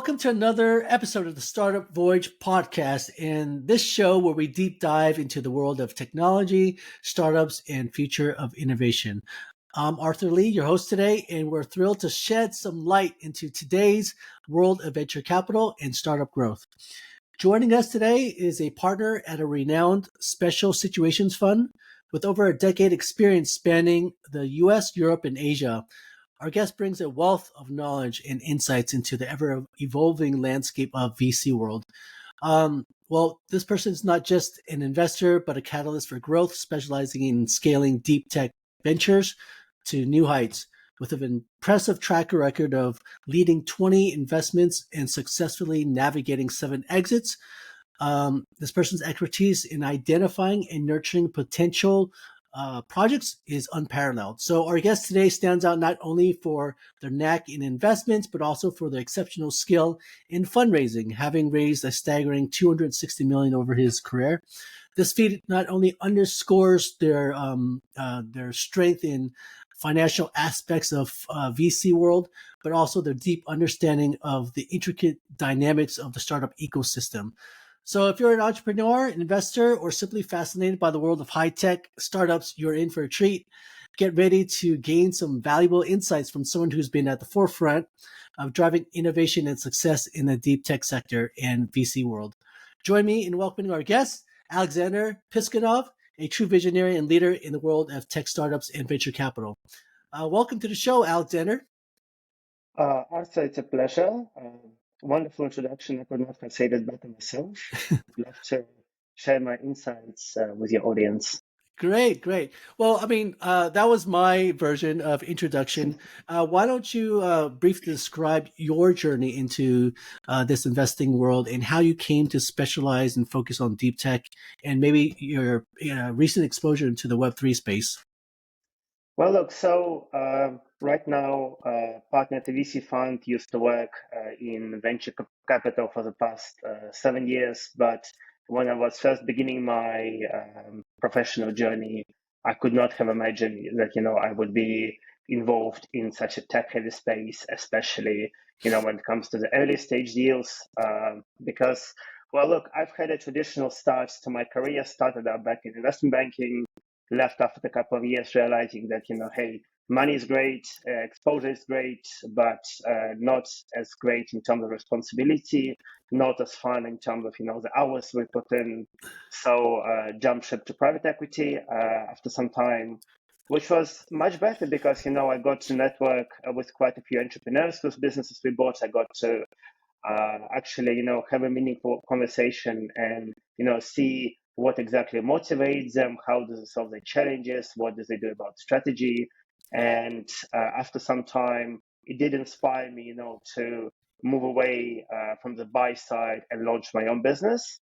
welcome to another episode of the Startup Voyage podcast. In this show, where we deep dive into the world of technology, startups, and future of innovation. I'm Arthur Lee, your host today, and we're thrilled to shed some light into today's world of venture capital and startup growth. Joining us today is a partner at a renowned special situations fund with over a decade experience spanning the US, Europe, and Asia. Our guest brings a wealth of knowledge and insights into the ever-evolving landscape of VC world. This person is not just an investor, but a catalyst for growth, specializing in scaling deep tech ventures to new heights. With an impressive track record of leading 20 investments and successfully navigating 7 exits, this person's expertise in identifying and nurturing potential projects is unparalleled. So our guest today stands out not only for their knack in investments, but also for their exceptional skill in fundraising, having raised a staggering $260 million over his career. This feat not only underscores their strength in financial aspects of VC world, but also their deep understanding of the intricate dynamics of the startup ecosystem. So if you're an entrepreneur, investor, or simply fascinated by the world of high-tech startups, you're in for a treat. Get ready to gain some valuable insights from someone who's been at the forefront of driving innovation and success in the deep tech sector and VC world. Join me in welcoming our guest, Alexander Piskunov, a true visionary and leader in the world of tech startups and venture capital. Welcome to the show, Alexander. Arthur, it's a pleasure. Wonderful introduction. I could not have said it better myself. I'd love to share my insights with your audience. Great. Well, that was my version of introduction. Why don't you briefly describe your journey into this investing world and how you came to specialize and focus on deep tech and maybe your recent exposure into the Web3 space? Well, look, so right now, partner at the VC fund, used to work in venture capital for the past 7 years. But when I was first beginning my professional journey, I could not have imagined that, I would be involved in such a tech-heavy space, especially, when it comes to the early stage deals. Because, well, look, I've had a traditional start to my career, started out back in investment banking, left after a couple of years realizing that, hey, money is great, exposure is great, but not as great in terms of responsibility, not as fun in terms of, the hours we put in. So jump ship to private equity after some time, which was much better because, I got to network with quite a few entrepreneurs whose businesses we bought. I got to actually, have a meaningful conversation and, see what exactly motivates them, how do they solve their challenges, what do they do about strategy. And after some time, it did inspire me, to move away from the buy side and launch my own business.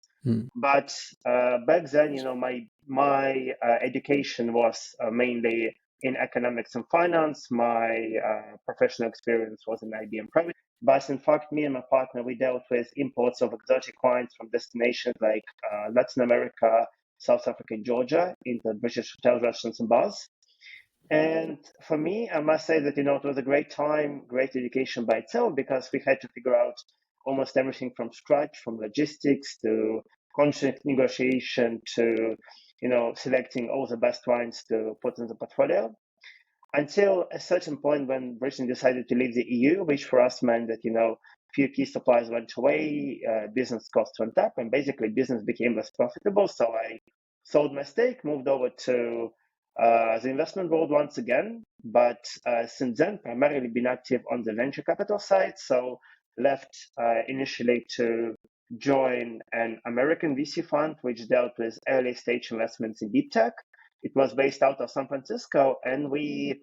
But back then, my education was mainly in economics and finance. My professional experience was in IBM private. But in fact, me and my partner, we dealt with imports of exotic wines from destinations like Latin America, South Africa, and Georgia into British hotels, restaurants, and bars. And for me, I must say that, it was a great time, great education by itself, because we had to figure out almost everything from scratch, from logistics to contract negotiation to, selecting all the best wines to put in the portfolio. Until a certain point when Britain decided to leave the EU, which for us meant that, few key suppliers went away, business costs went up, and basically business became less profitable. So I sold my stake, moved over to the investment world once again. But since then, primarily been active on the venture capital side. So left initially to join an American VC fund, which dealt with early stage investments in deep tech. It was based out of San Francisco, and we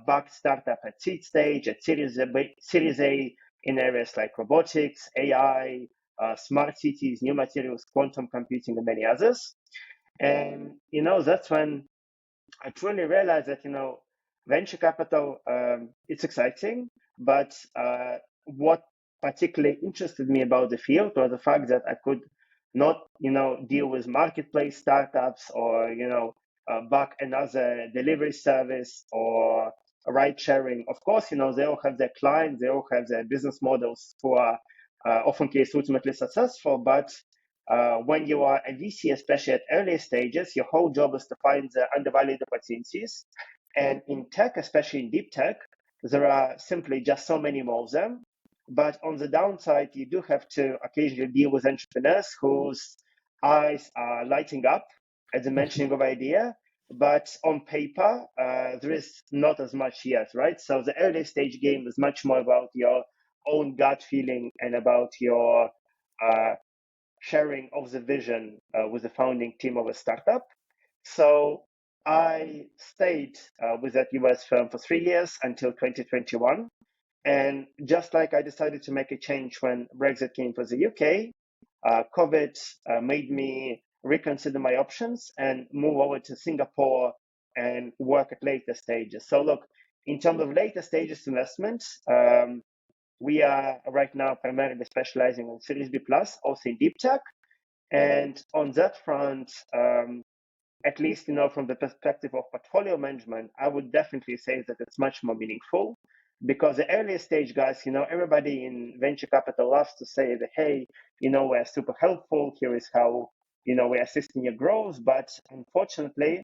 backed startup at seed stage, at Series A in areas like robotics, AI, smart cities, new materials, quantum computing, and many others. And, that's when I truly realized that, venture capital, it's exciting, but what particularly interested me about the field was the fact that I could not, deal with marketplace startups or, back another delivery service or ride sharing. Of course, they all have their clients, they all have their business models who are often case ultimately successful. But when you are a VC, especially at early stages, your whole job is to find the undervalued opportunities. And in tech, especially in deep tech, there are simply just so many more of them. But on the downside, you do have to occasionally deal with entrepreneurs whose eyes are lighting up at the mentioning of idea, but on paper, there is not as much yet, right? So the early stage game is much more about your own gut feeling and about your uh, sharing of the vision with the founding team of a startup. So I stayed with that US firm for 3 years until 2021. And just like I decided to make a change when Brexit came for the UK, COVID made me reconsider my options and move over to Singapore and work at later stages. So, look, in terms of later stages investments, we are right now primarily specializing on Series B plus, also in deep tech. And on that front, at least from the perspective of portfolio management, I would definitely say that it's much more meaningful because the earlier stage guys, everybody in venture capital loves to say that, hey, we're super helpful. Here is how we're assisting your growth. But unfortunately,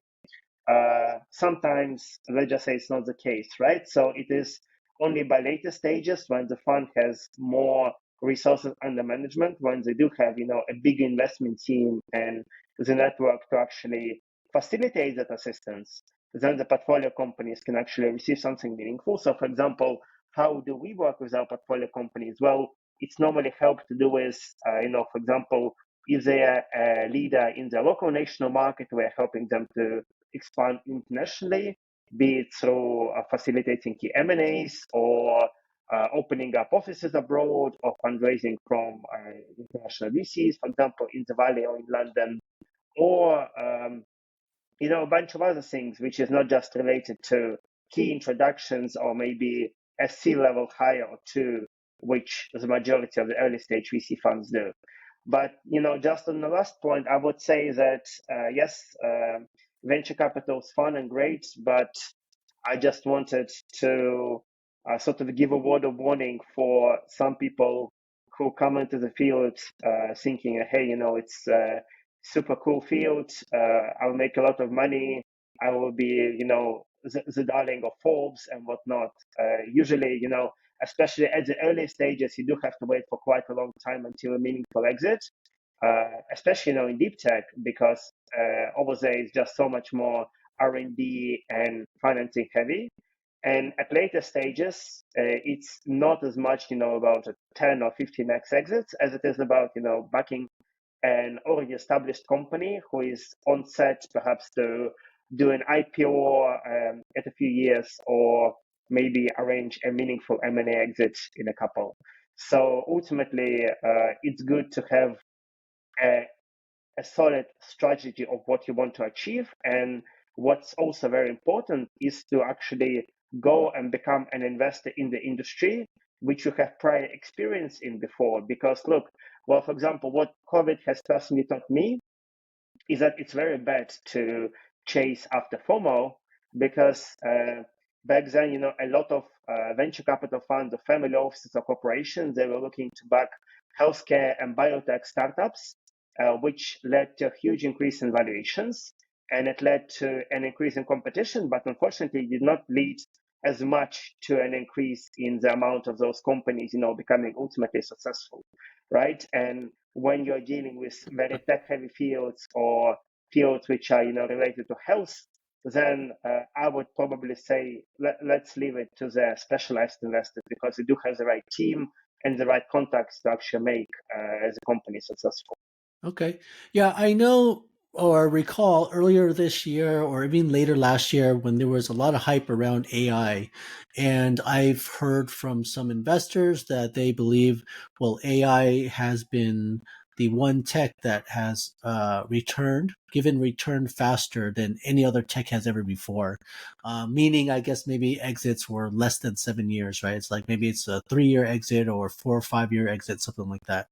sometimes let's just say it's not the case, right? So it is only by later stages when the fund has more resources under management, when they do have a big investment team and the network to actually facilitate that assistance, then the portfolio companies can actually receive something meaningful. So, for example, how do we work with our portfolio companies? Well, it's normally helped to do with, for example, if they are a leader in the local national market, we're helping them to expand internationally, be it through facilitating key M&As or opening up offices abroad or fundraising from international VCs, for example, in the Valley or in London, or a bunch of other things, which is not just related to key introductions or maybe a C-level hire or two, which the majority of the early stage VC funds do. But just on the last point, I would say that yes, venture capital is fun and great, but I just wanted to sort of give a word of warning for some people who come into the field thinking, hey, it's a super cool field. I'll make a lot of money. I will be, the darling of Forbes and whatnot. Usually, especially at the early stages, you do have to wait for quite a long time until a meaningful exit. Especially in deep tech, because over there is just so much more R&D and financing heavy. And at later stages, it's not as much, about a 10 or 15x exits as it is about, backing an already established company who is on set perhaps to do an IPO at a few years or maybe arrange a meaningful M&A exit in a couple. So ultimately, it's good to have a, a solid strategy of what you want to achieve. And what's also very important is to actually go and become an investor in the industry, which you have prior experience in before. Because look, well, for example, what COVID has personally taught me is that it's very bad to chase after FOMO because back then, a lot of venture capital funds or family offices or corporations, they were looking to back healthcare and biotech startups, which led to a huge increase in valuations. And it led to an increase in competition, but unfortunately did not lead as much to an increase in the amount of those companies, becoming ultimately successful, right? And when you're dealing with very tech-heavy fields or fields which are, related to health, then I would probably say let's leave it to the specialized investors because they do have the right team and the right contacts to actually make the company successful. Okay. Yeah, I know or recall earlier this year or even later last year when there was a lot of hype around AI. And I've heard from some investors that they believe, well, AI has been the one tech that has given return faster than any other tech has ever before. Meaning, I guess maybe exits were less than 7 years, right? It's like maybe it's a 3 year exit or 4 or 5 year exit, something like that.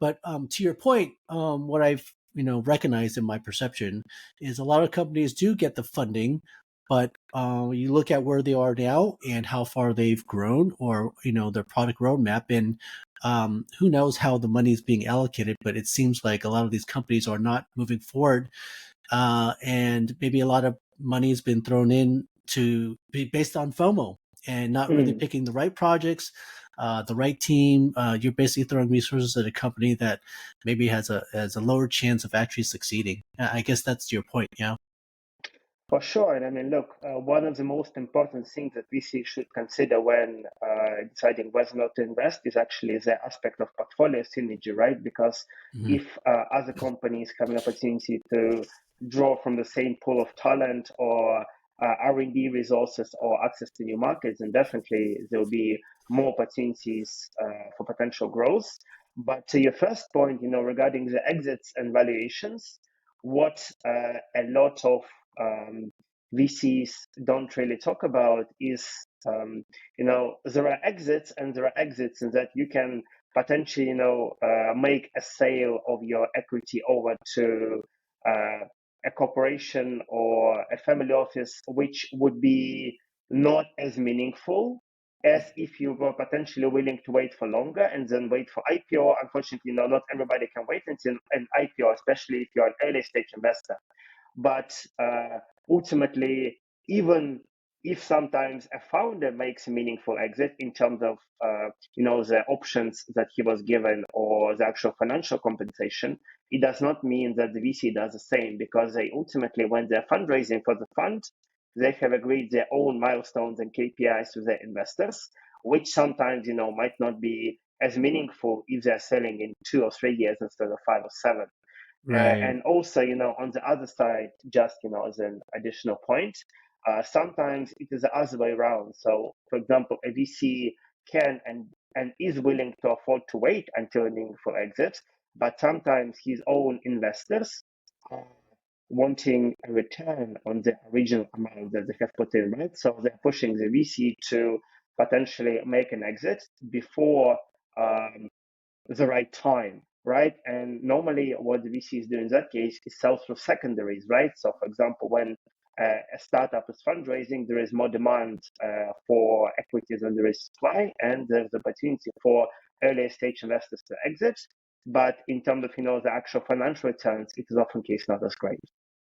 But to your point, what I've recognized in my perception is a lot of companies do get the funding, But you look at where they are now and how far they've grown, or their product roadmap, and who knows how the money is being allocated. But it seems like a lot of these companies are not moving forward, and maybe a lot of money has been thrown in to be based on FOMO and not really Mm. picking the right projects, the right team. You're basically throwing resources at a company that maybe has a lower chance of actually succeeding. I guess that's your point, yeah. For sure. And I mean, look, one of the most important things that VC should consider when deciding whether or not to invest is actually the aspect of portfolio synergy, right? Because Mhm. if other companies have an opportunity to draw from the same pool of talent or R&D resources or access to new markets, then definitely there will be more opportunities for potential growth. But to your first point, regarding the exits and valuations, what a lot of VCs don't really talk about is, there are exits and there are exits, and that you can potentially, make a sale of your equity over to a corporation or a family office, which would be not as meaningful as if you were potentially willing to wait for longer and then wait for IPO. Unfortunately, not everybody can wait until an IPO, especially if you're an early stage investor. But ultimately, even if sometimes a founder makes a meaningful exit in terms of the options that he was given or the actual financial compensation, it does not mean that the VC does the same, because they ultimately, when they're fundraising for the fund, they have agreed their own milestones and KPIs to their investors, which sometimes might not be as meaningful if they're selling in 2 or 3 years instead of 5 or 7. Right. And also, on the other side, just as an additional point, sometimes it is the other way around. So, for example, a VC can and is willing to afford to wait until a meaningful exit, but sometimes his own investors are wanting a return on the original amount that they have put in, right? So they're pushing the VC to potentially make an exit before um, the right time, right? And normally, what the VCs do in that case is sell through secondaries, right? So, for example, when a startup is fundraising, there is more demand for equities than there is supply, and there's the opportunity for earlier stage investors to exit. But in terms of the actual financial returns, it is often case not as great.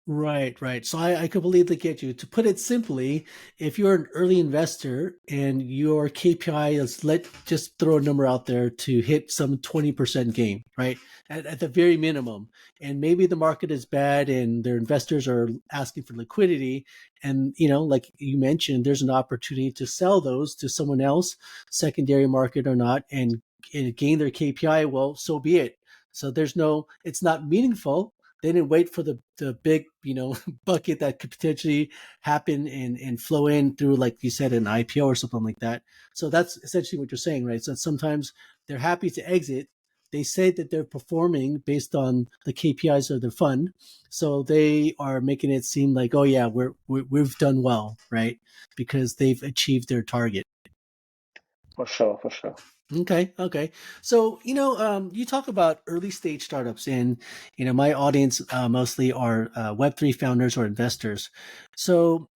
Right, right. So I completely get you. To put it simply, if you're an early investor and your KPI is, let just throw a number out there, to hit some 20% gain, right? At the very minimum. And maybe the market is bad and their investors are asking for liquidity. And, like you mentioned, there's an opportunity to sell those to someone else, secondary market or not, and gain their KPI. Well, so be it. So it's not meaningful. They didn't wait for the big, bucket that could potentially happen and flow in through, like you said, an IPO or something like that. So that's essentially what you're saying, right? So sometimes they're happy to exit. They say that they're performing based on the KPIs of their fund, so they are making it seem like, oh yeah, we've done well, right? Because they've achieved their target. For sure, for sure. Okay, okay. So, you talk about early stage startups, and my audience mostly are Web3 founders or investors. So,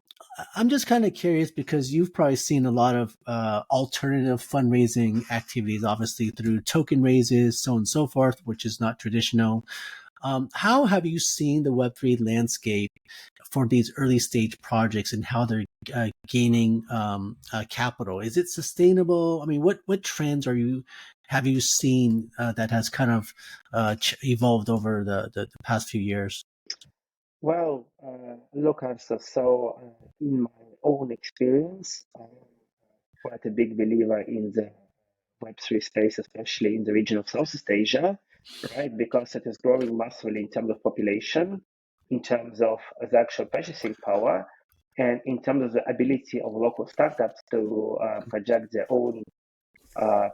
I'm just kind of curious, because you've probably seen a lot of alternative fundraising activities, obviously through token raises, so on and so forth, which is not traditional. How have you seen the Web3 landscape for these early stage projects and how they're gaining capital? Is it sustainable? I mean, what trends have you seen that has kind of evolved over the past few years? Well, look, Arsa, so in my own experience, I'm quite a big believer in the Web3 space, especially in the region of Southeast Asia, right? Because it is growing massively in terms of population, in terms of the actual purchasing power, and in terms of the ability of local startups to project their own uh,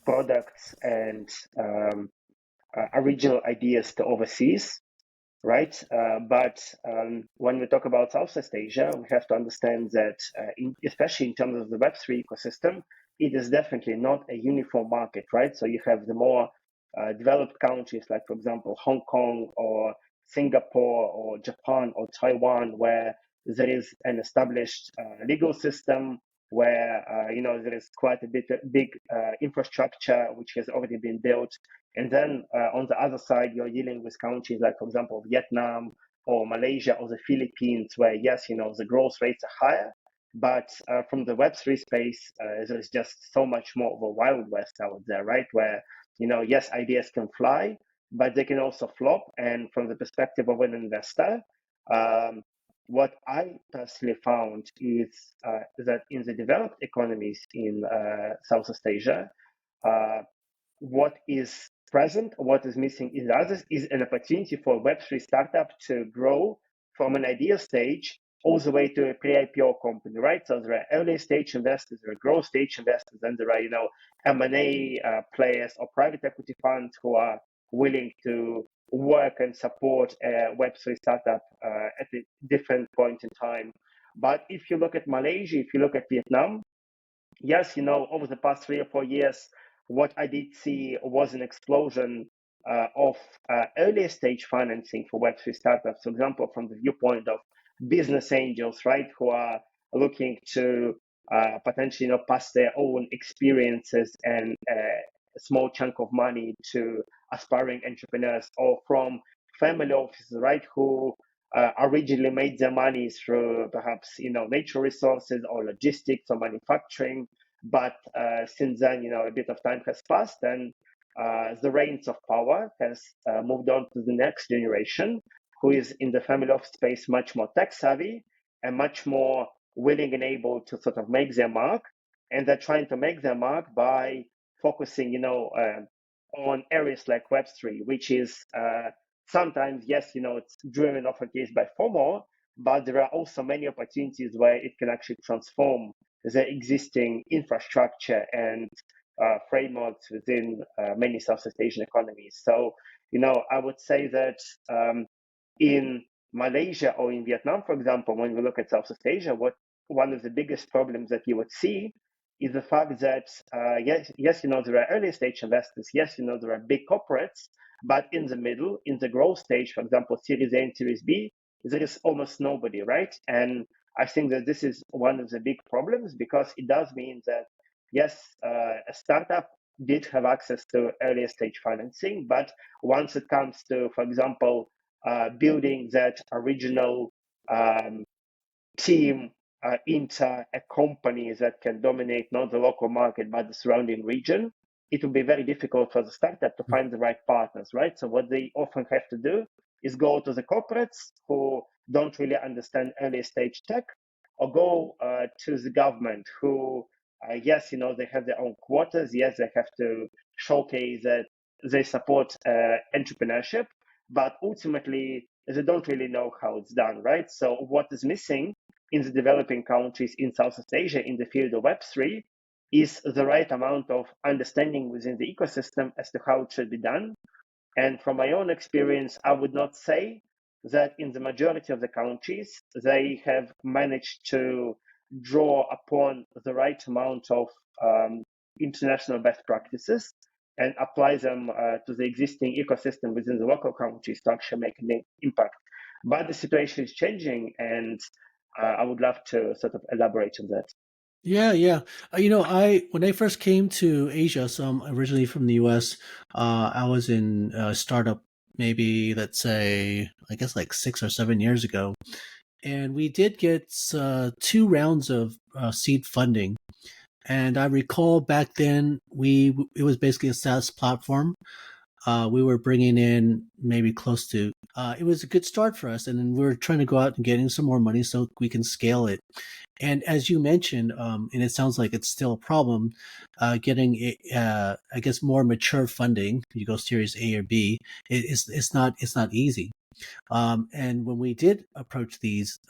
products and original ideas to overseas, right? But when we talk about Southeast Asia, we have to understand that, especially in terms of the Web3 ecosystem, it is definitely not a uniform market, right? So you have the more developed countries, like, for example, Hong Kong or Singapore or Japan or Taiwan, where there is an established legal system where there is quite a big infrastructure which has already been built. And then on the other side, you're dealing with countries like, for example, Vietnam or Malaysia or the Philippines, where yes, the growth rates are higher, but from the Web3 space, there's just so much more of a Wild West out there, right? Where yes, ideas can fly, but they can also flop. And from the perspective of an investor, um, what I personally found is that in the developed economies in Southeast Asia, uh, what is present, what is missing in others is an opportunity for a Web3 startup to grow from an idea stage all the way to a pre-IPO company, right? So there are early stage investors, there are growth stage investors, and there are, M&A players or private equity funds who are willing to work and support a Web3 startup at a different point in time. But if you look at Malaysia, if you look at Vietnam, yes, over the past 3 or 4 years, what I did see was an explosion of earlier stage financing for Web3 startups. For example, from the viewpoint of business angels, right, who are looking to potentially, pass their own experiences and a small chunk of money to aspiring entrepreneurs, or from family offices, right, who originally made their money through perhaps natural resources or logistics or manufacturing, but since then a bit of time has passed, and the reins of power has moved on to the next generation, who is in the family office space much more tech savvy and much more willing and able to sort of make their mark. And they're trying to make their mark by focusing on areas like Web3, which is sometimes, yes, it's driven off a case by FOMO, but there are also many opportunities where it can actually transform the existing infrastructure and frameworks within many Southeast Asian economies. So, I would say that in Malaysia or in Vietnam, for example, when we look at Southeast Asia, what one of the biggest problems that you would see is the fact that yes, there are early stage investors, yes, there are big corporates, but in the middle, in the growth stage, for example, Series A and Series B, there is almost nobody, right? And I think that this is one of the big problems, because it does mean that yes, a startup did have access to earlier stage financing, but once it comes to, for example, building that original um, team into a company that can dominate not the local market but the surrounding region, it will be very difficult for the startup to find the right partners, right? So what they often have to do is go to the corporates who don't really understand early stage tech, or go to the government who, yes, they have their own quotas. Yes, they have to showcase that they support entrepreneurship, but ultimately they don't really know how it's done, right? So what is missing in the developing countries in Southeast Asia in the field of Web3 is the right amount of understanding within the ecosystem as to how it should be done. And from my own experience, I would not say that in the majority of the countries, they have managed to draw upon the right amount of international best practices and apply them to the existing ecosystem within the local countries to actually make an impact. But the situation is changing, and I would love to sort of elaborate on that. Yeah, yeah. I when I first came to Asia, so I'm originally from the U.S. I was in a startup, maybe let's say, I guess like 6 or 7 years ago, and we did get 2 rounds of seed funding. And I recall back then it was basically a SaaS platform. We were bringing in maybe close to. It was a good start for us, and then we were trying to go out and getting some more money so we can scale it. And as you mentioned, and it sounds like it's still a problem, getting I guess more mature funding. You go Series A or B. It's not easy. And when we did approach these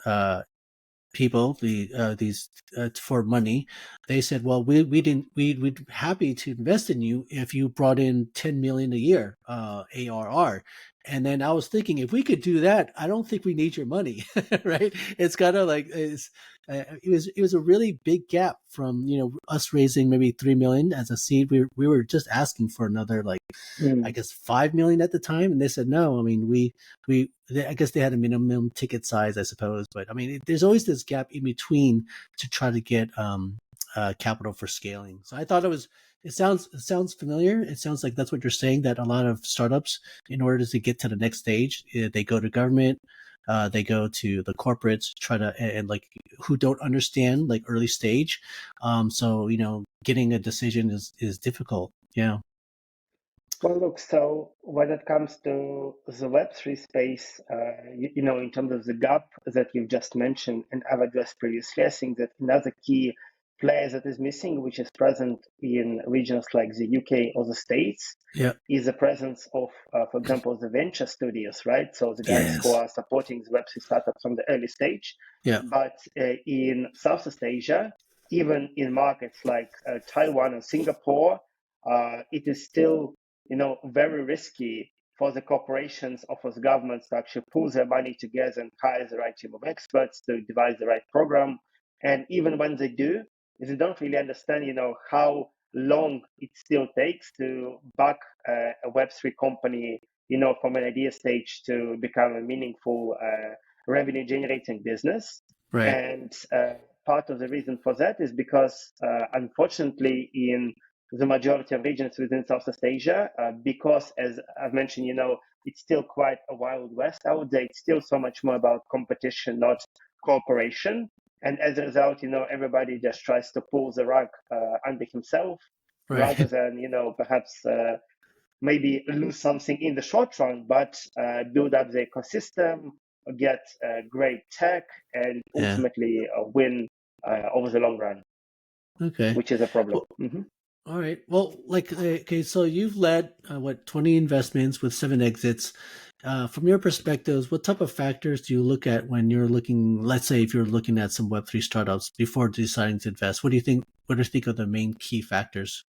people, these for money, they said, "Well, we didn't we'd happy to invest in you if you brought in 10 million a year ARR." And then I was thinking, if we could do that, I don't think we need your money, right? It's kind of like it was a really big gap from us raising maybe 3 million as a seed. We were just asking for another like I Mm. guess 5 million at the time, and they said no. I mean I guess they had a minimum ticket size, I suppose, but I mean there's always this gap in between to try to get capital for scaling. So I thought it sounds familiar. It sounds like that's what you're saying, that a lot of startups, in order to get to the next stage, they go to government, they go to the corporates, try to and like who don't understand like early stage. So getting a decision is difficult. Yeah. Well, look, so when it comes to the Web3 space, in terms of the gap that you've just mentioned and I've addressed previously, I think that another key player that is missing, which is present in regions like the UK or the States, Yeah. is the presence of, for example, the venture studios, right? So the guys who Yes. are supporting the Web3 startups from the early stage. Yeah. But in Southeast Asia, even in markets like Taiwan and Singapore, it is still very risky for the corporations or for the governments to actually pull their money together and hire the right team of experts to devise the right program. And even when they do, they don't really understand, how long it still takes to back a Web3 company, from an idea stage to become a meaningful revenue generating business. Right. And part of the reason for that is because, unfortunately, in the majority of regions within Southeast Asia, because, as I've mentioned, it's still quite a wild west. I would say it's still so much more about competition, not cooperation. And as a result, everybody just tries to pull the rug under himself rather Right. than, perhaps maybe lose something in the short run, but build up the ecosystem, get great tech, and Yeah. ultimately win over the long run, Okay. which is a problem. Well, all right. Well, like, okay, so you've led what 20 investments with 7 exits. From your perspectives, what type of factors do you look at when you're looking? Let's say if you're looking at some Web3 startups before deciding to invest, what do you think? What do you think are the main key factors?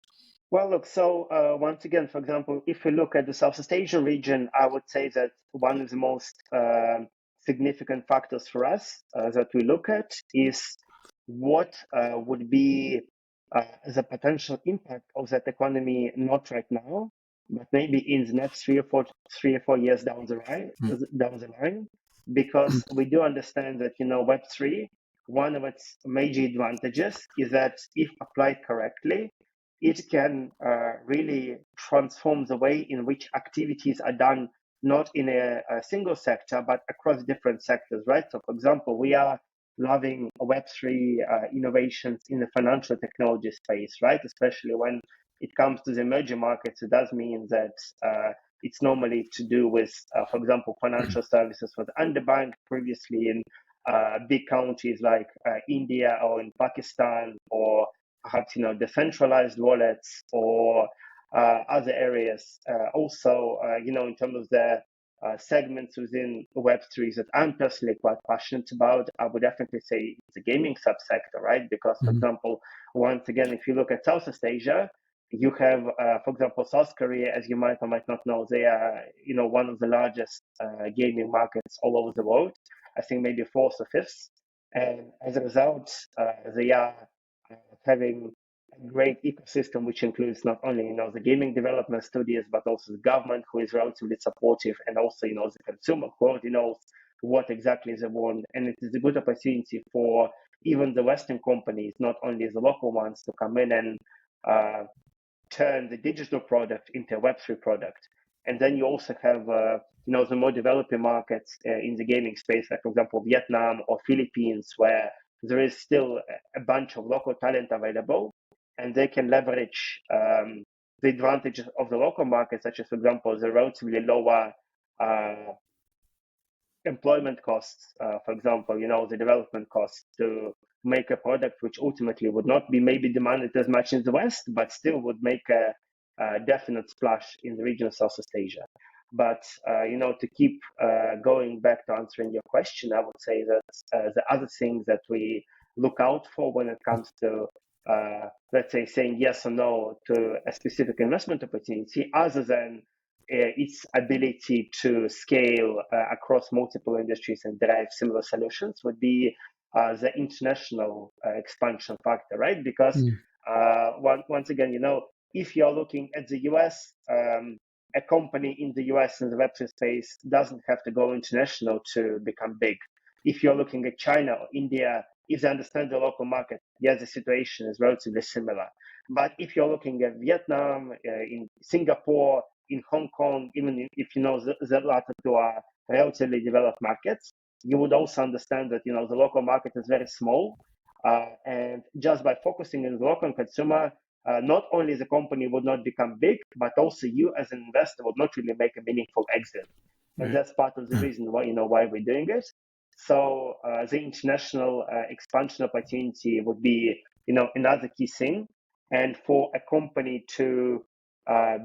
Well, look, so once again, for example, if we look at the Southeast Asian region, I would say that one of the most significant factors for us that we look at is what would be the potential impact of that economy, not right now, but maybe in the next 3 or 4 years down the line, because we do understand that, Web3, one of its major advantages is that if applied correctly, it can really transform the way in which activities are done, not in a single sector, but across different sectors, right? So, for example, we are loving Web3 innovations in the financial technology space, right? Especially when it comes to the emerging markets, it does mean that it's normally to do with, for example, financial services was underbanked previously in big countries like India or in Pakistan, or perhaps decentralized wallets or other areas. Also, in terms of the segments within Web3 that I'm personally quite passionate about, I would definitely say it's a gaming subsector, right? Because, for Mhm. example, once again, if you look at Southeast Asia, you have, for example, South Korea, as you might or might not know, they are, one of the largest gaming markets all over the world. I think maybe fourth or fifth. And as a result, they are having a great ecosystem, which includes not only the gaming development studios, but also the government, who is relatively supportive, and also the consumer, who already knows what exactly they want. And it is a good opportunity for even the Western companies, not only the local ones, to come in and uh, turn the digital product into a Web3 product. And then you also have, the more developing markets in the gaming space, like, for example, Vietnam or Philippines, where there is still a bunch of local talent available, and they can leverage the advantages of the local market, such as, for example, the relatively lower uh, employment costs, for example, the development costs to make a product which ultimately would not be maybe demanded as much in the West, but still would make a definite splash in the region of Southeast Asia. But, to keep going back to answering your question, I would say that the other things that we look out for when it comes to, let's say, saying yes or no to a specific investment opportunity, other than its ability to scale across multiple industries and derive similar solutions, would be the international expansion factor, right? Because Mm. once again, if you're looking at the US, a company in the US in the Web3 space doesn't have to go international to become big. If you're looking at China or India, if they understand the local market, yes, the situation is relatively similar. But if you're looking at Vietnam, in Singapore, in Hong Kong, even if you know the latter two are relatively developed markets, you would also understand that the local market is very small, and just by focusing on the local consumer, not only the company would not become big, but also you as an investor would not really make a meaningful exit. And Right. that's part of the reason why we're doing it. So the international expansion opportunity would be another key thing, and for a company to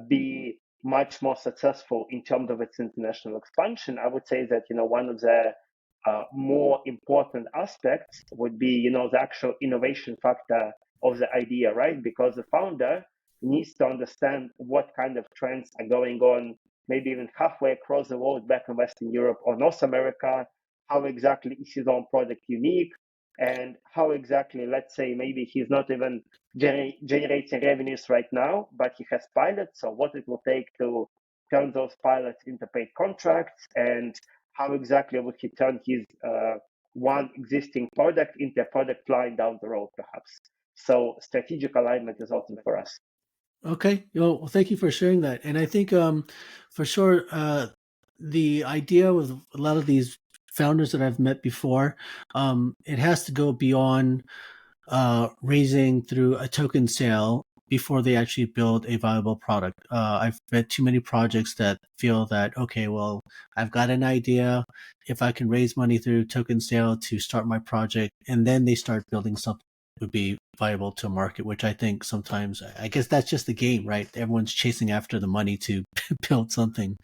be much more successful in terms of its international expansion, I would say that one of the more important aspects would be the actual innovation factor of the idea, right? Because the founder needs to understand what kind of trends are going on, maybe even halfway across the world, back in Western Europe or North America. How exactly is his own product unique, and how exactly, let's say, maybe he's not even generating revenues right now, but he has pilots. So what it will take to turn those pilots into paid contracts, and how exactly would he turn his one existing product into a product line down the road, perhaps. So strategic alignment is awesome for us. Okay. Well, thank you for sharing that. And I think, for sure, the idea with a lot of these founders that I've met before, it has to go beyond raising through a token sale before they actually build a viable product. I've met too many projects that feel that, okay, well, I've got an idea. If I can raise money through token sale to start my project, and then they start building something that would be viable to market, which I think sometimes, I guess that's just the game, right? Everyone's chasing after the money to build something.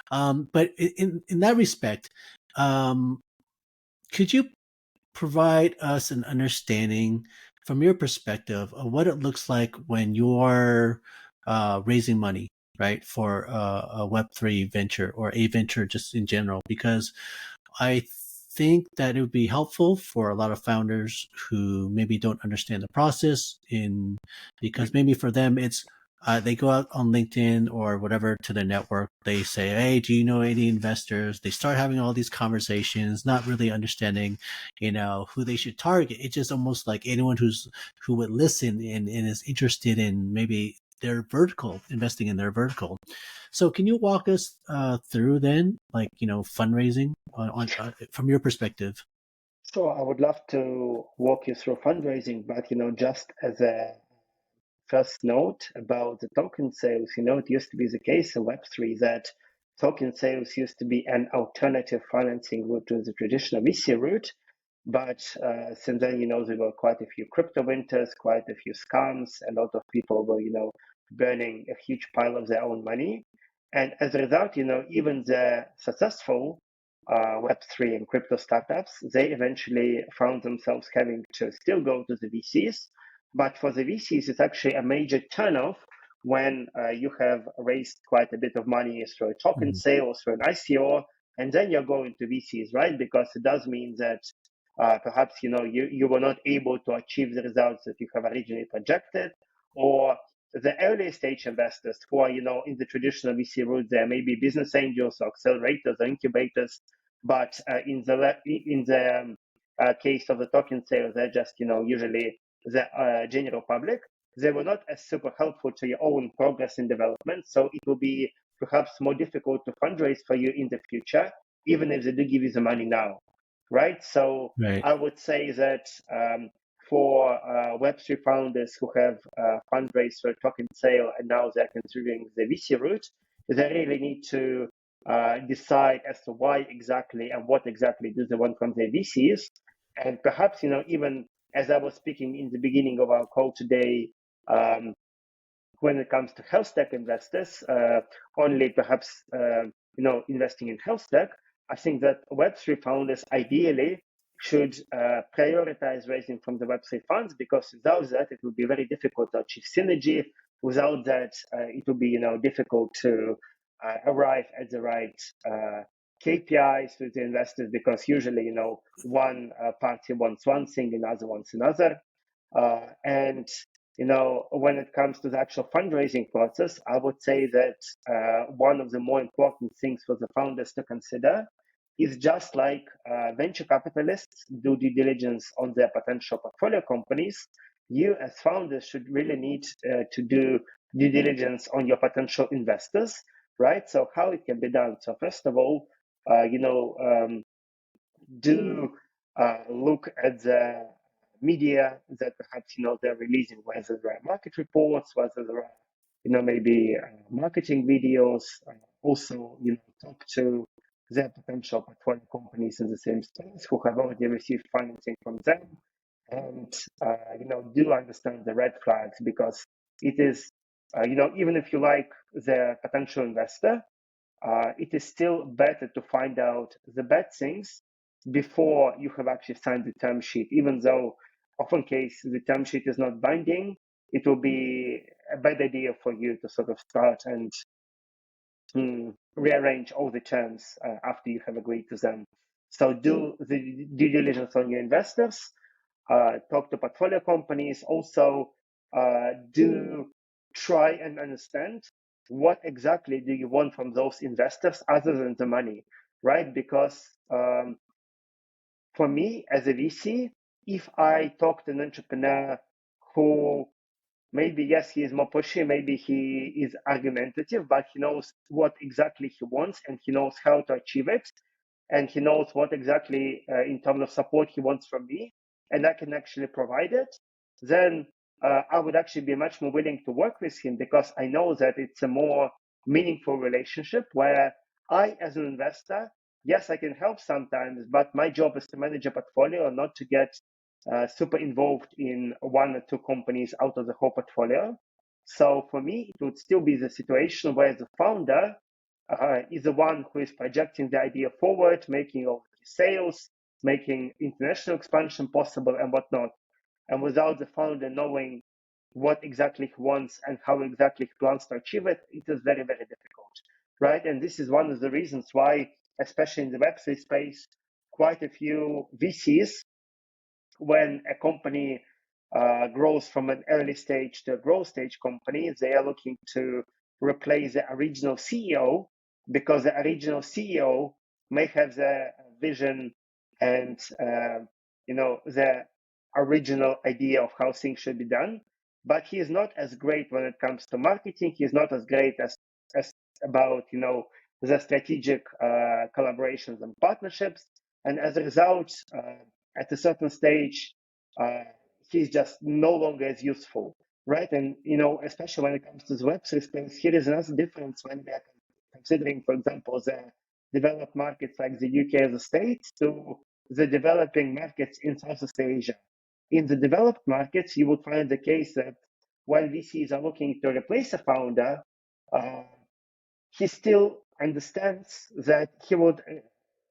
But in that respect, um, could you provide us an understanding from your perspective of what it looks like when you're raising money, right, for a Web3 venture or a venture just in general? Because I think that it would be helpful for a lot of founders who maybe don't understand the process because maybe for them it's they go out on LinkedIn or whatever to their network. They say, "Hey, do you know any investors?" They start having all these conversations, not really understanding, who they should target. It's just almost like anyone who would listen and is interested in maybe their vertical, investing in their vertical. So can you walk us through then, like, fundraising from your perspective? So I would love to walk you through fundraising, but just as a first note about the token sales, it used to be the case in Web3 that token sales used to be an alternative financing route to the traditional VC route. But since then, there were quite a few crypto winters, quite a few scams, a lot of people were, burning a huge pile of their own money. And as a result, even the successful Web3 and crypto startups, they eventually found themselves having to still go to the VCs. But for the VCs, it's actually a major turnoff when you have raised quite a bit of money through a token Mm. sale or through an ICO, and then you're going to VCs, right? Because it does mean that perhaps you were not able to achieve the results that you have originally projected, or the early stage investors who are in the traditional VC route, there may be business angels or accelerators or incubators, but in the case of the token sales, they're just usually the general public. They were not as super helpful to your own progress in development, so it will be perhaps more difficult to fundraise for you in the future, even if they do give you the money now, right? So Right. I would say that for Web3 founders who have fundraised for a token sale and now they're considering the VC route, they really need to decide as to why exactly and what exactly do they want from their VCs. And perhaps, even as I was speaking in the beginning of our call today, when it comes to health tech investors, only perhaps investing in health tech, I think that Web3 founders ideally should prioritize raising from the Web3 funds, because without that it would be very difficult to achieve synergy. Without that, it would be difficult to arrive at the right KPIs with the investors, because usually, one party wants one thing, another wants another. And when it comes to the actual fundraising process, I would say that one of the more important things for the founders to consider is, just like venture capitalists do due diligence on their potential portfolio companies, you as founders should really need to do due diligence on your potential investors, right? So how it can be done? So first of all, do look at the media that perhaps they're releasing, whether there are market reports, whether there are maybe marketing videos. Also, talk to their potential portfolio companies in the same space who have already received financing from them, and do understand the red flags, because it is even if you like the potential investor, it is still better to find out the bad things before you have actually signed the term sheet. Even though often case the term sheet is not binding, it will be a bad idea for you to sort of start and rearrange all the terms after you have agreed to them. So do the due diligence on your investors, talk to portfolio companies, also do try and understand what exactly do you want from those investors other than the money, right? Because for me as a VC, if I talk to an entrepreneur who maybe, yes, he is more pushy, maybe he is argumentative, but he knows what exactly he wants and he knows how to achieve it, and he knows what exactly in terms of support he wants from me, and I can actually provide it, then I would actually be much more willing to work with him, because I know that it's a more meaningful relationship where I, as an investor, yes, I can help sometimes, but my job is to manage a portfolio, not to get super involved in one or two companies out of the whole portfolio. So for me, it would still be the situation where the founder is the one who is projecting the idea forward, making all the sales, making international expansion possible and whatnot. And without the founder knowing what exactly he wants and how exactly he plans to achieve it, it is very, very difficult, right? And this is one of the reasons why, especially in the Web3 space, quite a few VCs, when a company grows from an early stage to a growth stage company, they are looking to replace the original CEO, because the original CEO may have the vision and the original idea of how things should be done, but he is not as great when it comes to marketing. He is not as great as about the strategic collaborations and partnerships, and as a result, at a certain stage, uh, he's just no longer as useful, right? And especially when it comes to the Web3 space, here is another difference when we are considering, for example, the developed markets like the UK as a state to the developing markets in Southeast Asia. In the developed markets, you would find the case that while VCs are looking to replace a founder, uh, he still understands that he would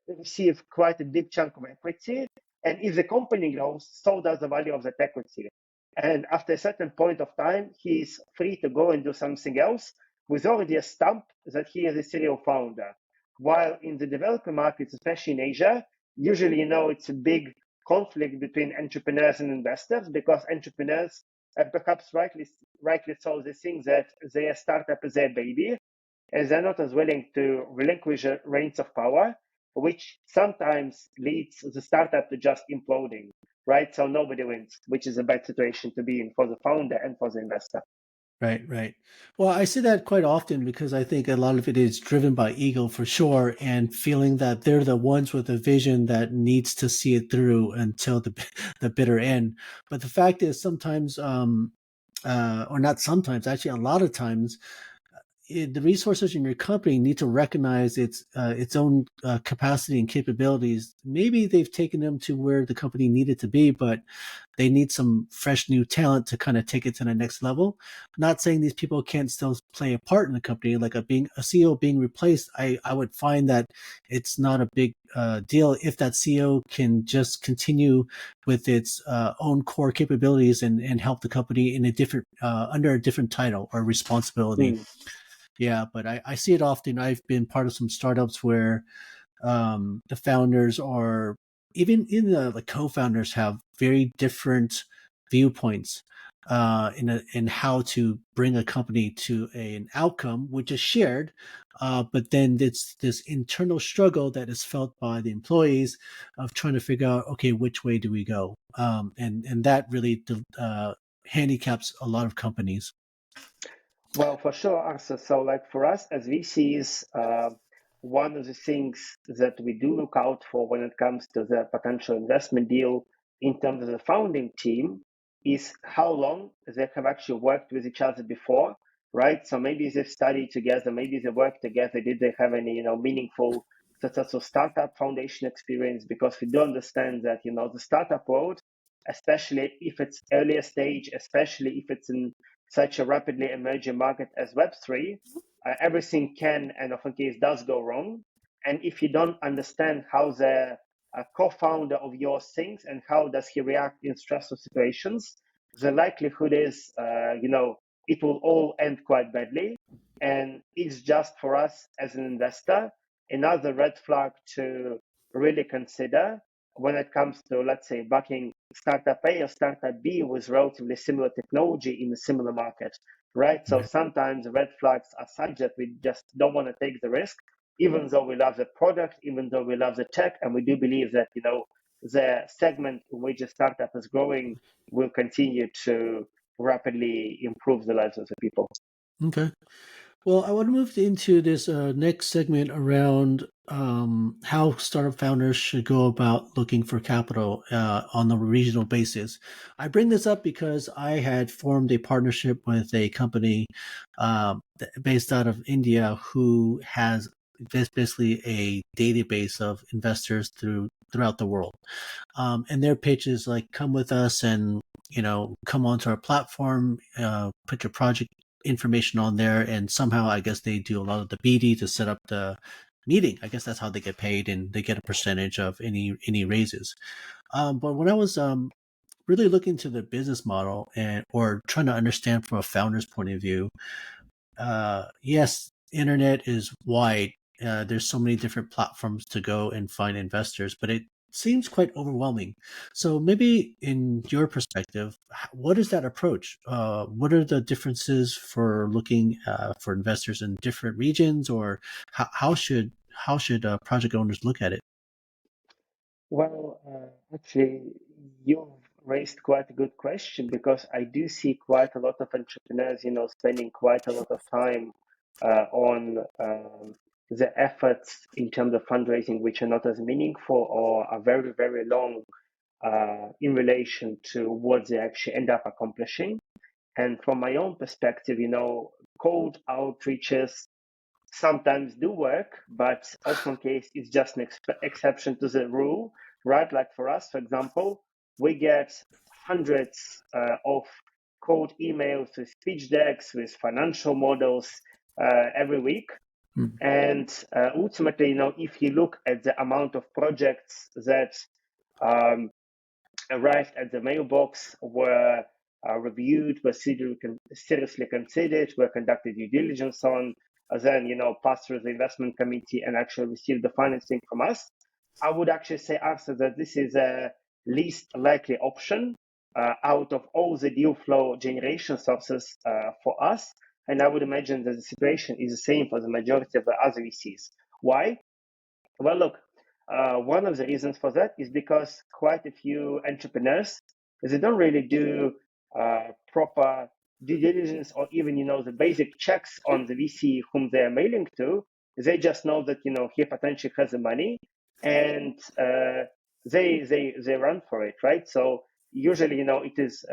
receive quite a big chunk of equity. And if the company grows, so does the value of that equity. And after a certain point of time, he is free to go and do something else with already a stamp that he is a serial founder. While in the developing markets, especially in Asia, usually, it's a big conflict between entrepreneurs and investors, because entrepreneurs, perhaps rightly so, they think that their startup is their baby, and they're not as willing to relinquish reins of power, which sometimes leads the startup to just imploding, right? So nobody wins, which is a bad situation to be in for the founder and for the investor. Right, right. Well, I see that quite often because I think a lot of it is driven by ego for sure, and feeling that they're the ones with a vision that needs to see it through until the the bitter end. But the fact is, sometimes, or not sometimes, actually, a lot of times, the resources in your company need to recognize its own capacity and capabilities. Maybe they've taken them to where the company needed to be, but they need some fresh new talent to kind of take it to the next level. Not saying these people can't still play a part in the company, like being a CEO being replaced. I would find that it's not a big deal if that CEO can just continue with its own core capabilities and help the company in a different under a different title or responsibility. Mm. Yeah, but I see it often. I've been part of some startups where the founders are even in the co-founders have very different viewpoints in how to bring a company to an outcome which is shared, but then it's this internal struggle that is felt by the employees of trying to figure out, okay, which way do we go, and that really handicaps a lot of companies. Well, for sure, Arthur. So, like for us as VCs, one of the things that we do look out for when it comes to the potential investment deal in terms of the founding team is how long they have actually worked with each other before, right? So maybe they've studied together, maybe they worked together. Did they have any, meaningful successful startup foundation experience? Because we do understand that, the startup world, especially if it's earlier stage, especially if it's in such a rapidly emerging market as Web3, everything can and often case does go wrong. And if you don't understand how the co-founder of yours thinks and how does he react in stressful situations, the likelihood is, it will all end quite badly. And it's just for us as an investor, another red flag to really consider when it comes to, let's say, backing startup A or startup B with relatively similar technology in a similar market, right? So sometimes red flags are such that we just don't want to take the risk, even though we love the product, even though we love the tech, and we do believe that, the segment in which a startup is growing will continue to rapidly improve the lives of the people. Okay. Well, I want to move into this next segment around how startup founders should go about looking for capital on a regional basis. I bring this up because I had formed a partnership with a company based out of India who has basically a database of investors throughout the world. And their pitch is like, come with us and come onto our platform, put your project information on there, and somehow I guess they do a lot of the BD to set up the meeting. I guess that's how they get paid, and they get a percentage of any raises. But when I was really looking to the business model and or trying to understand from a founder's point of view, yes, internet is wide. There's so many different platforms to go and find investors, but it seems quite overwhelming. So maybe in your perspective, what is that approach? What are the differences for looking for investors in different regions, or how should project owners look at it? Well, actually, you've raised quite a good question because I do see quite a lot of entrepreneurs, spending quite a lot of time on the efforts in terms of fundraising, which are not as meaningful or are very, very long in relation to what they actually end up accomplishing. And from my own perspective, cold outreaches sometimes do work, but often case it's just an exception to the rule, right? Like for us, for example, we get hundreds of cold emails with pitch decks, with financial models every week. Hmm. And ultimately, if you look at the amount of projects that um, arrived at the mailbox, were reviewed, were seriously considered, were conducted due diligence on, then passed through the investment committee and actually received the financing from us. I would actually say, Arthur, that this is a least likely option out of all the deal flow generation sources for us. And I would imagine that the situation is the same for the majority of the other VCs. Why? Well, look, one of the reasons for that is because quite a few entrepreneurs, they don't really do proper due diligence or even, the basic checks on the VC whom they're mailing to. They just know that, he potentially has the money and they run for it, right? So usually, it is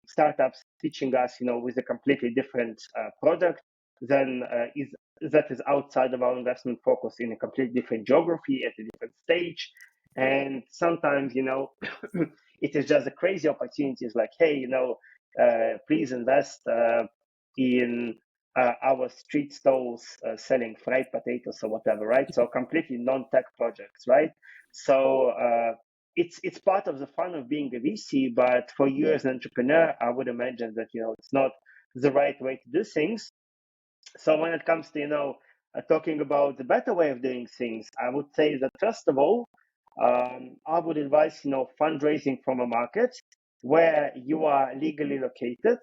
startups pitching us, with a completely different product than is that is outside of our investment focus in a completely different geography at a different stage. And sometimes, it is just a crazy opportunities like, hey, please invest in our street stalls selling fried potatoes or whatever, right? So completely non-tech projects, right? So it's part of the fun of being a VC, but for you as an entrepreneur, I would imagine that it's not the right way to do things. So when it comes to talking about the better way of doing things, I would say that first of all, I would advise fundraising from a market where you are legally located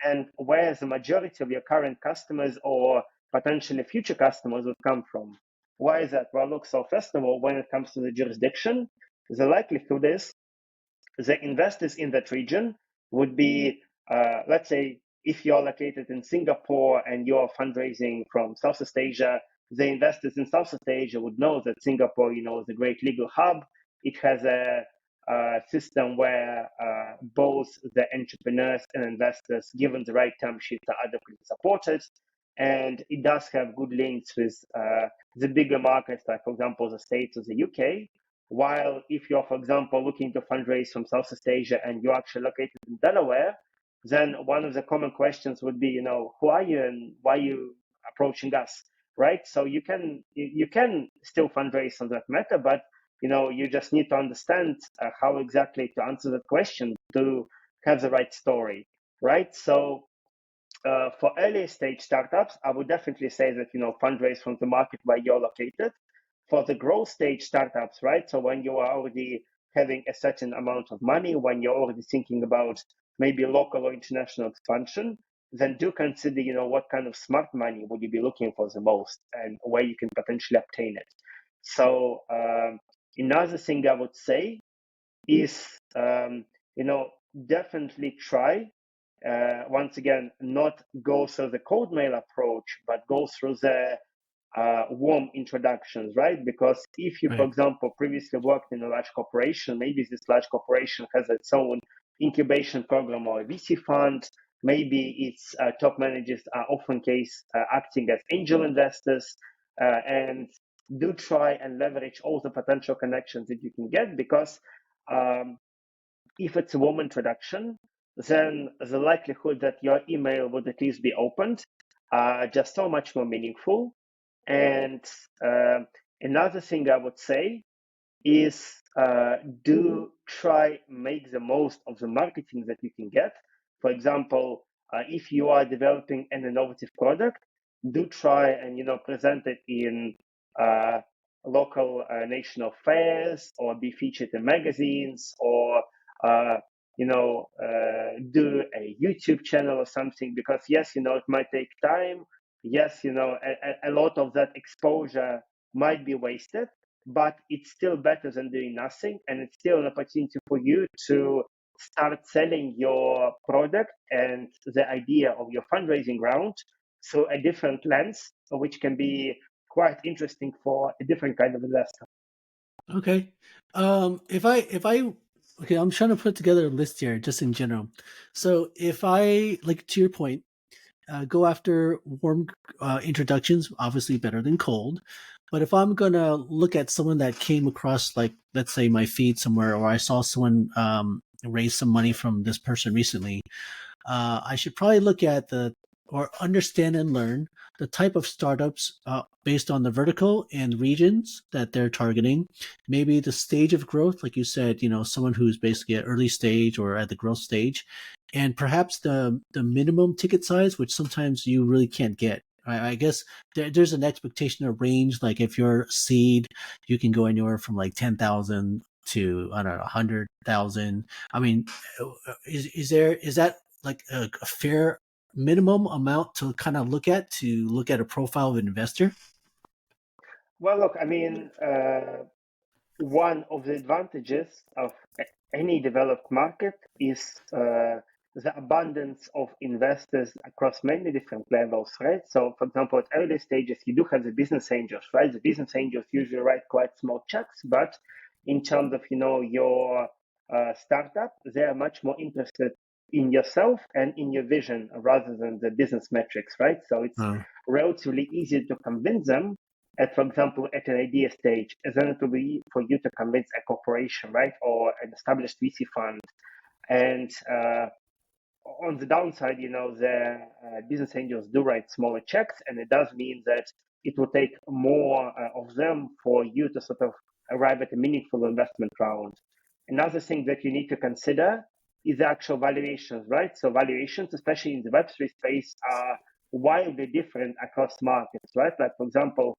and where the majority of your current customers or potentially future customers would come from. Why is that? Well, look, so first of all, when it comes to the jurisdiction, the likelihood is the investors in that region would be, let's say, if you're located in Singapore and you're fundraising from Southeast Asia, the investors in Southeast Asia would know that Singapore, is a great legal hub. It has a system where both the entrepreneurs and investors, given the right term sheets, are adequately supported. And it does have good links with the bigger markets, like, for example, the States or the UK. While if you're, for example, looking to fundraise from Southeast Asia and you're actually located in Delaware, then one of the common questions would be, who are you and why are you approaching us, right? So you can still fundraise on that matter, but you just need to understand how exactly to answer that question to have the right story, right? So for early stage startups, I would definitely say that fundraise from the market where you're located. For the growth stage startups, right? So when you are already having a certain amount of money, when you're already thinking about maybe local or international expansion, then do consider what kind of smart money would you be looking for the most and where you can potentially obtain it. So another thing I would say is definitely try once again, not go through the cold mail approach, but go through the warm introductions, right? Because if you, for Right. example, previously worked in a large corporation, maybe this large corporation has its own incubation program or a VC fund. Maybe its top managers are often case acting as angel investors, and do try and leverage all the potential connections that you can get, because um, if it's a warm introduction, then the likelihood that your email would at least be opened are just so much more meaningful. And another thing I would say is do try make the most of the marketing that you can get. For example, if you are developing an innovative product, do try and present it in uh, local national fairs or be featured in magazines or uh, do a YouTube channel or something. Because yes, it might take time. Yes, a lot of that exposure might be wasted, but it's still better than doing nothing, and it's still an opportunity for you to start selling your product and the idea of your fundraising round through a different lens, which can be quite interesting for a different kind of investor. Okay. If I okay, I'm trying to put together a list here just in general. So if I, like, to your point, go after warm introductions, obviously better than cold. But if I'm gonna look at someone that came across, like, let's say, my feed somewhere, or I saw someone raise some money from this person recently, I should probably look at or understand and learn the type of startups based on the vertical and regions that they're targeting. Maybe the stage of growth, like you said, someone who's basically at early stage or at the growth stage, and perhaps the minimum ticket size, which sometimes you really can't get. I guess there's an expectation of range. Like if you're seed, you can go anywhere from like 10,000 to, I don't know, 100,000. I mean, is that like a fair minimum amount to kind of look at a profile of an investor? Well, look, I mean, one of the advantages of any developed market is the abundance of investors across many different levels, right? So, for example, at early stages, you do have the business angels, right? The business angels usually write quite small checks, but in terms of your startup, they are much more interested in yourself and in your vision rather than the business metrics, right? So it's Oh, relatively easy to convince them for example, at an idea stage, then it will be for you to convince a corporation, right, or an established VC fund. And on the downside, the business angels do write smaller checks, and it does mean that it will take more of them for you to sort of arrive at a meaningful investment round. Another thing that you need to consider is the actual valuations, right? So valuations, especially in the Web3 space, are wildly different across markets, right? Like, for example,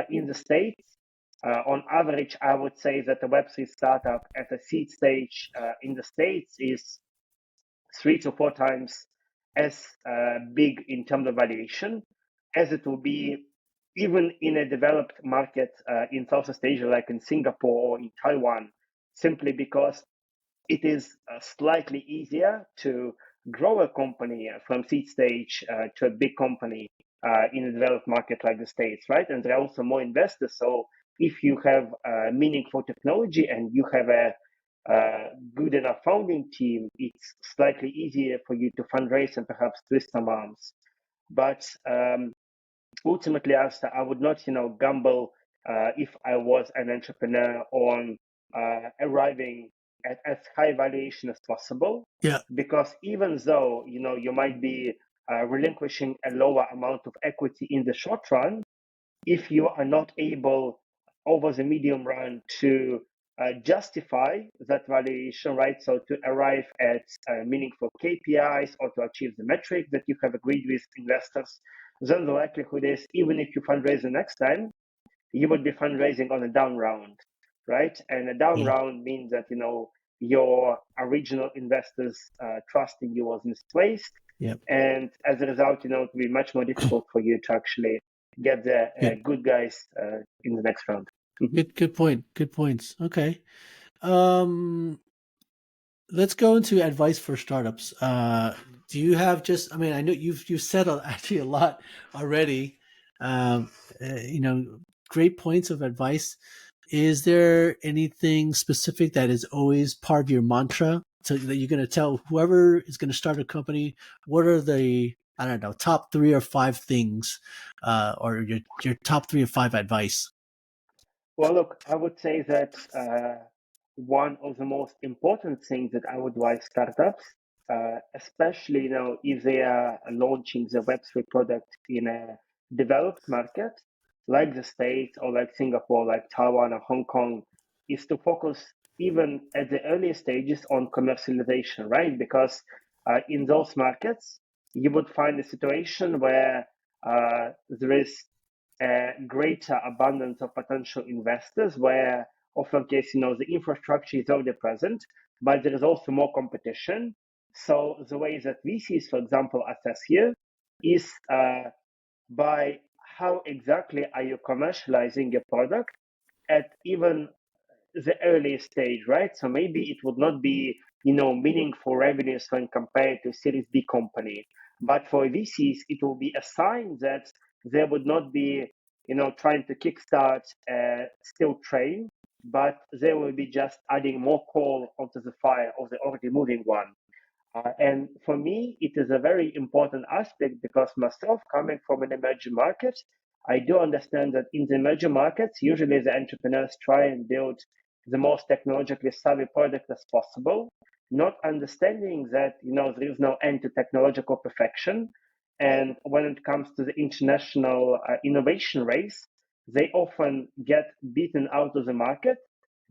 in the States, on average, I would say that a Web3 startup at a seed stage in the States is 3 to 4 times as big in terms of valuation as it will be even in a developed market in Southeast Asia, like in Singapore or in Taiwan, simply because it is slightly easier to grow a company from seed stage to a big company in a developed market like the States, right? And there are also more investors. So if you have meaningful technology and you have a good enough founding team, it's slightly easier for you to fundraise and perhaps twist some arms. But ultimately, I would not, gamble if I was an entrepreneur on arriving at as high valuation as possible. Yeah. Because even though, you might be relinquishing a lower amount of equity in the short run, if you are not able over the medium run to justify that valuation, right? So to arrive at meaningful KPIs or to achieve the metric that you have agreed with investors, then the likelihood is even if you fundraise the next time, you would be fundraising on a down round, right? And a down Yeah. round means that, your original investors trust in you was misplaced. Yep. And as a result, it will be much more difficult for you to actually get the Good. good guys in the next round. Mhm. Good point. Good points. Okay. Um, let's go into advice for startups. Do you have just? I mean, I know you've said actually a lot already. Um, great points of advice. Is there anything specific that is always part of your mantra, so that you're going to tell whoever is going to start a company? What are the, I don't know, top 3 or 5 things, or your top 3 or 5 advice? Well, look, I would say that one of the most important things that I would advise startups, especially if they are launching the Web3 product in a developed market like the States or like Singapore, like Taiwan or Hong Kong, is to focus even at the early stages on commercialization, right? Because in those markets, you would find a situation where there is a greater abundance of potential investors where often case the infrastructure is already present but there is also more competition. So the way that VCs, for example, assess here is by how exactly are you commercializing your product at even the early stage, right? So maybe it would not be, meaningful revenues when compared to Series B company. But for VCs, it will be a sign that they would not be, trying to kickstart a still train, but they will be just adding more coal onto the fire of the already moving one. And for me, it is a very important aspect because myself, coming from an emerging market, I do understand that in the emerging markets, usually the entrepreneurs try and build the most technologically savvy product as possible, not understanding that there is no end to technological perfection. And when it comes to the international innovation race, they often get beaten out of the market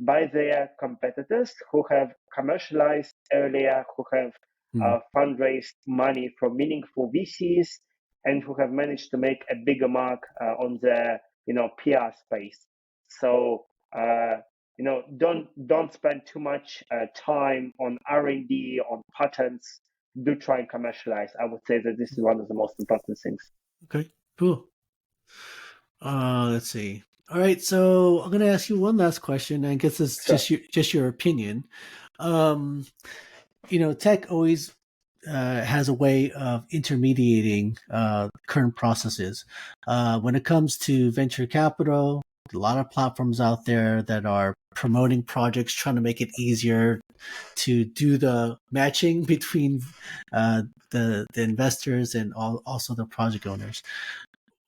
by their competitors who have commercialized earlier, who have Hmm. fundraised money from meaningful VCs, and who have managed to make a bigger mark on the PR space. So don't spend too much time on R&D, on patents. Do try and commercialize. I would say that this is one of the most important things. Okay, cool. Let's see. All right, so I'm gonna ask you one last question. I guess it's Sure. just your opinion. Um, tech always has a way of intermediating current processes. When it comes to venture capital, a lot of platforms out there that are promoting projects, trying to make it easier to do the matching between the investors and also the project owners.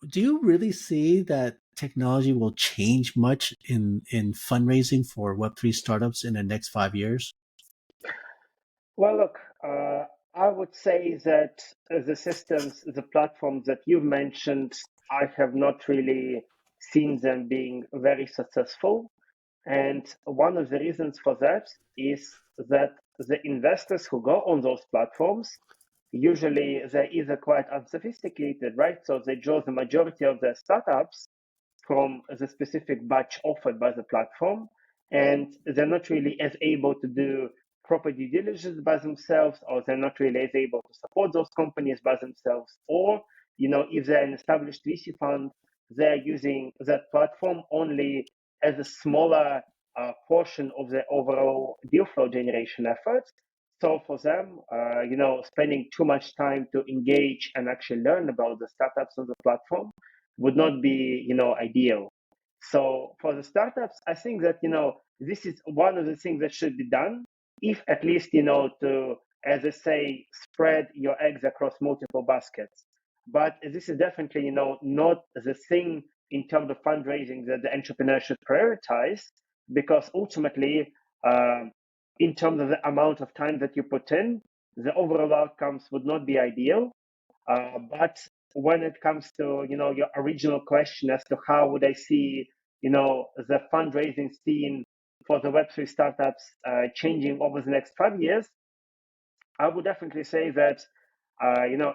Do you really see that technology will change much in fundraising for Web3 startups in the next 5 years? Well, look, I would say that the systems, the platforms that you've mentioned, I have not really seen them being very successful. And one of the reasons for that is that the investors who go on those platforms usually they're either quite unsophisticated, right? So they draw the majority of their startups from the specific batch offered by the platform, and they're not really as able to do proper due diligence by themselves, or they're not really as able to support those companies by themselves, or if they're an established VC fund, they're using that platform only as a smaller portion of the overall deal flow generation efforts. So for them, spending too much time to engage and actually learn about the startups on the platform would not be, ideal. So for the startups, I think that, this is one of the things that should be done, if at least, to, as I say, spread your eggs across multiple baskets. But this is definitely, not the thing in terms of fundraising that the entrepreneur should prioritize, because ultimately, in terms of the amount of time that you put in, the overall outcomes would not be ideal. But when it comes to your original question as to how would I see the fundraising scene for the Web3 startups changing over the next 5 years, I would definitely say that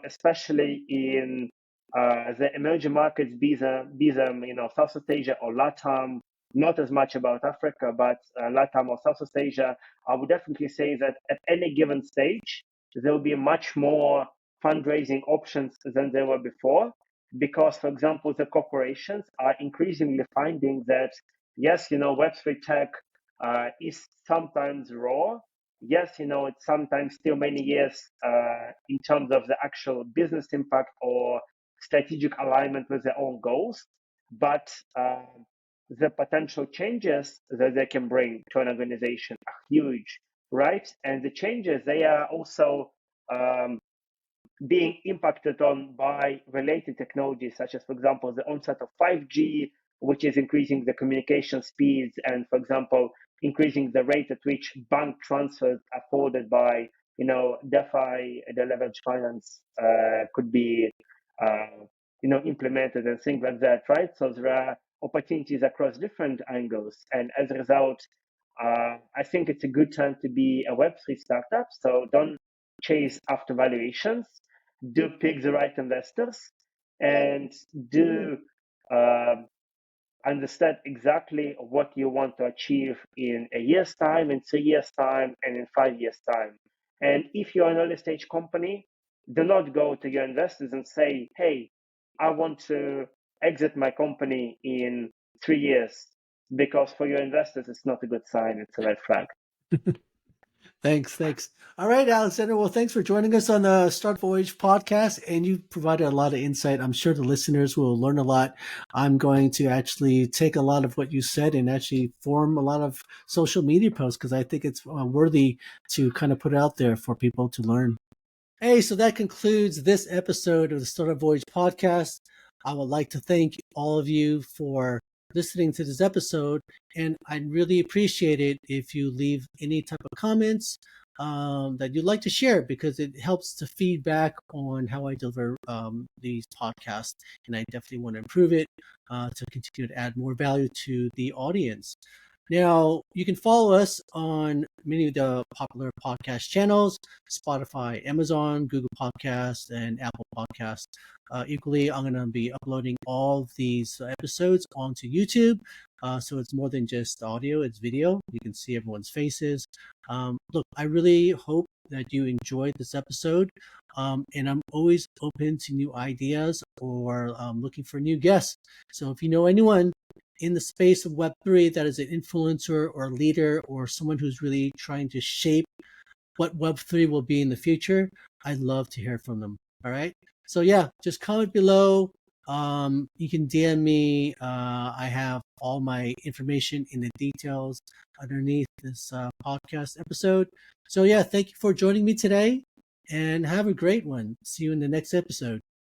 especially in the emerging markets, be them Southeast Asia or LATAM, not as much about Africa, but LATAM or Southeast Asia, I would definitely say that at any given stage, there will be much more fundraising options than there were before. Because, for example, the corporations are increasingly finding that, yes, Web3 tech is sometimes raw. Yes, it's sometimes still many years in terms of the actual business impact or strategic alignment with their own goals, but the potential changes that they can bring to an organization are huge, right? And the changes, they are also being impacted on by related technologies, such as, for example, the onset of 5G, which is increasing the communication speeds and, for example, increasing the rate at which bank transfers afforded by, DeFi, the leverage finance, could be, implemented and things like that, right? So there are opportunities across different angles, and as a result, I think it's a good time to be a Web3 startup. So don't chase after valuations, do pick the right investors, and do understand exactly what you want to achieve in a year's time, in 3 years' time, and in 5 years' time. And if you're an early stage company, do not go to your investors and say, hey, I want to exit my company in 3 years, because for your investors, it's not a good sign, it's a red flag. Thanks. All right, Alexander. Well, thanks for joining us on the Start Voyage podcast, and you provided a lot of insight. I'm sure the listeners will learn a lot. I'm going to actually take a lot of what you said and actually form a lot of social media posts, because I think it's worthy to kind of put out there for people to learn. Hey, so that concludes this episode of the Startup Voyage podcast. I would like to thank all of you for listening to this episode, and I'd really appreciate it if you leave any type of comments that you'd like to share, because it helps to feedback on how I deliver these podcasts, and I definitely want to improve it to continue to add more value to the audience. Now, you can follow us on many of the popular podcast channels: Spotify, Amazon, Google Podcasts, and Apple Podcasts. Equally, I'm going to be uploading all of these episodes onto YouTube. So it's more than just audio, it's video. You can see everyone's faces. Look, I really hope that you enjoyed this episode. And I'm always open to new ideas or looking for new guests. So if you know anyone in the space of Web3 that is an influencer or a leader or someone who's really trying to shape what Web3 will be in the future, I'd love to hear from them. All right. So yeah, just comment below. You can DM me. I have all my information in the details underneath this podcast episode. So yeah, thank you for joining me today, and have a great one. See you in the next episode.